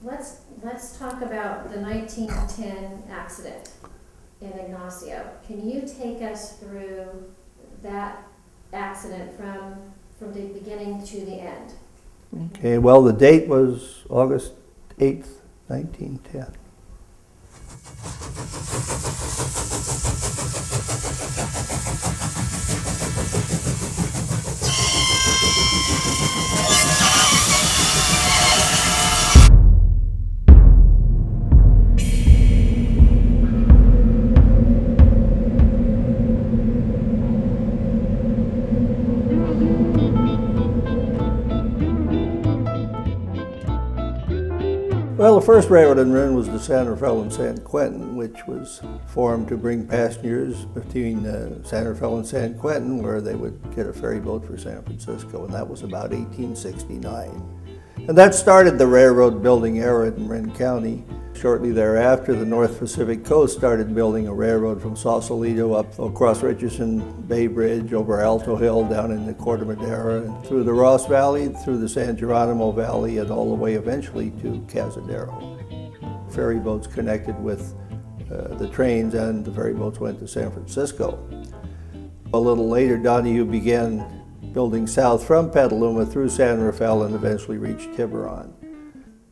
Let's talk about the 1910 accident in Ignacio. Can you take us through that accident from the beginning to the end? Okay, well, the date was August 8th, 1910. Well, the first railroad in Marin was the San Rafael and San Quentin, which was formed to bring passengers between San Rafael and San Quentin, where they would get a ferry boat for San Francisco, and that was about 1869. And that started the railroad building era in Marin County. Shortly thereafter, the North Pacific Coast started building a railroad from Sausalito up across Richardson Bay Bridge, over Alto Hill, down in the Corte Madera, and through the Ross Valley, through the San Geronimo Valley, and all the way eventually to Cazadero. Ferry boats connected with the trains, and the ferry boats went to San Francisco. A little later, Donahue began building south from Petaluma through San Rafael and eventually reached Tiburon.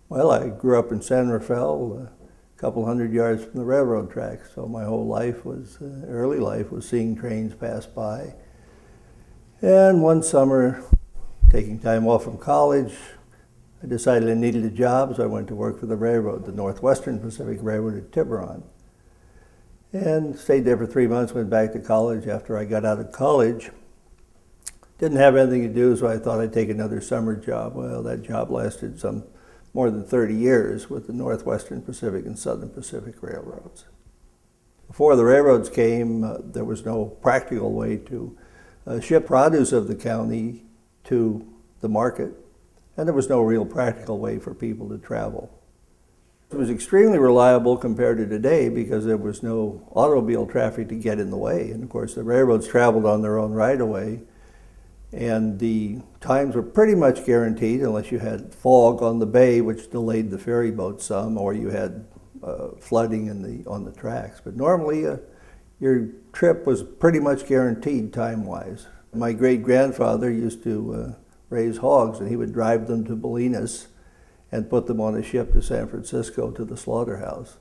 Well, I grew up in San Rafael, a couple hundred yards from the railroad tracks, so my whole life was, early life was seeing trains pass by. And one summer, taking time off from college, I decided I needed a job, so I went to work for the railroad, the Northwestern Pacific Railroad at Tiburon. And stayed there for 3 months, went back to college after I got out of college. Didn't have anything to do, so I thought I'd take another summer job. Well, that job lasted some more than 30 years with the Northwestern Pacific and Southern Pacific Railroads. Before the railroads came, there was no practical way to ship produce of the county to the market, and there was no real practical way for people to travel. It was extremely reliable compared to today because there was no automobile traffic to get in the way, and of course the railroads traveled on their own right-of-way. And the times were pretty much guaranteed unless you had fog on the bay, which delayed the ferry boat some, or you had flooding on the tracks. But normally your trip was pretty much guaranteed time-wise. My great-grandfather used to raise hogs, and he would drive them to Bolinas and put them on a ship to San Francisco to the slaughterhouse.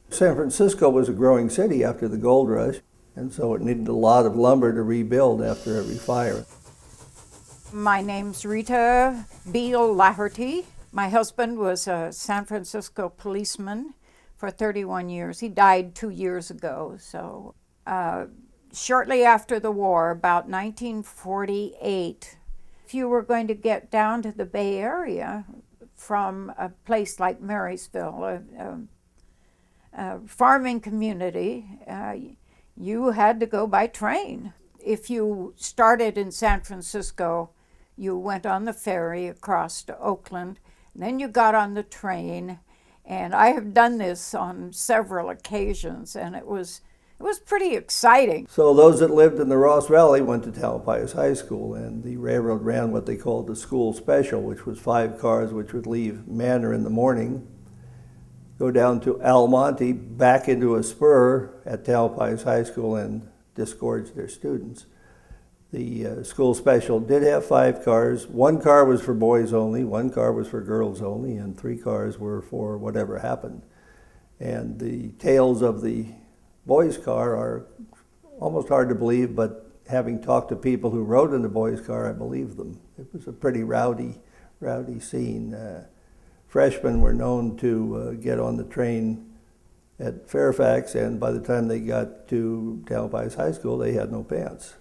San Francisco was a growing city after the gold rush, and so it needed a lot of lumber to rebuild after every fire. My name's Rita Beale Laherty. My husband was a San Francisco policeman for 31 years. He died 2 years ago. So shortly after the war, about 1948, if you were going to get down to the Bay Area from a place like Marysville, a farming community, you had to go by train. If you started in San Francisco, you went on the ferry across to Oakland, and then you got on the train, and I have done this on several occasions, and it was pretty exciting. So those that lived in the Ross Valley went to Tamalpais High School, and the railroad ran what they called the school special, which was 5 cars which would leave Manor in the morning, go down to Almonte, back into a spur at Tamalpais High School, and disgorge their students. The school special did have 5 cars. 1 car was for boys only, 1 car was for girls only, and 3 cars were for whatever happened. And the tales of the boys' car are almost hard to believe, but having talked to people who rode in the boys' car, I believe them. It was a pretty rowdy scene. Freshmen were known to get on the train at Fairfax, and by the time they got to Tamalpais High School, they had no pants.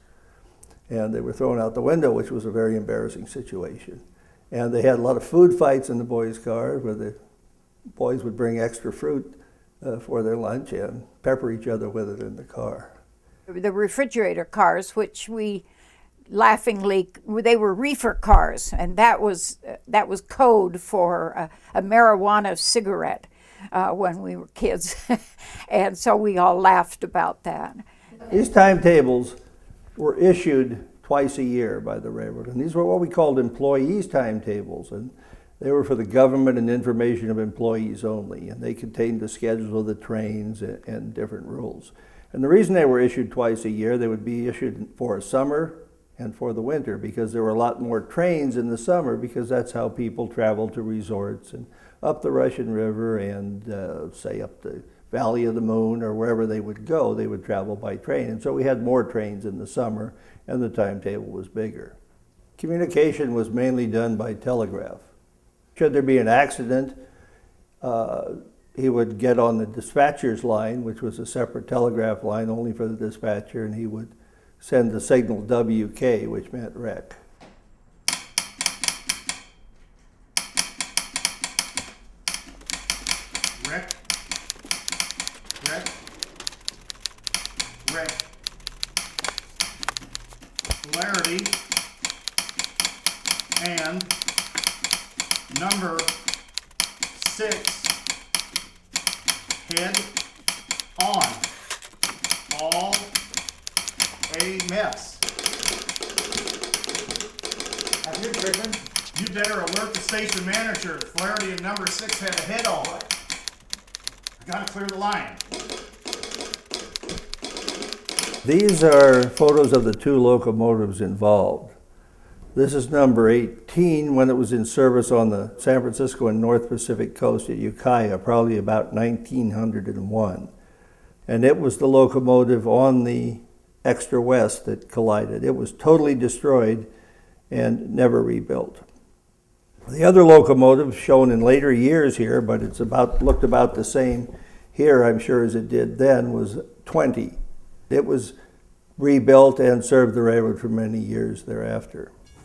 And they were thrown out the window, which was a very embarrassing situation. And they had a lot of food fights in the boys' car, where the boys would bring extra fruit for their lunch and pepper each other with it in the car. The refrigerator cars, which we laughingly, they were reefer cars, and that was code for a marijuana cigarette when we were kids. And so we all laughed about that. These timetables were issued twice a year by the railroad, and these were what we called employees' timetables, and They were for the government and information of employees only, and they contained the schedule of the trains and different rules. And the reason they were issued twice a year, they would be issued for summer and for the winter, because there were a lot more trains in the summer, because that's how people traveled to resorts and up the Russian River and say up the Valley of the Moon or wherever they would go, they would travel by train. And so we had more trains in the summer and the timetable was bigger. Communication was mainly done by telegraph. Should there be an accident, he would get on the dispatcher's line, which was a separate telegraph line only for the dispatcher, and he would send the signal WK, which meant wreck. Wreck, wreck, wreck. Polarity and number 6, head on. All a mess. Have you driven? You better alert the station manager. Polarity and number 6 had a head on. I gotta clear the line. These are photos of the 2 locomotives involved. This is number 18 when it was in service on the San Francisco and North Pacific coast at Ukiah, probably about 1901. And it was the locomotive on the Extra West that collided. It was totally destroyed and never rebuilt. The other locomotive shown in later years here, but it's looked about the same here, I'm sure, as it did then, was 20. It was rebuilt and served the railroad for many years thereafter.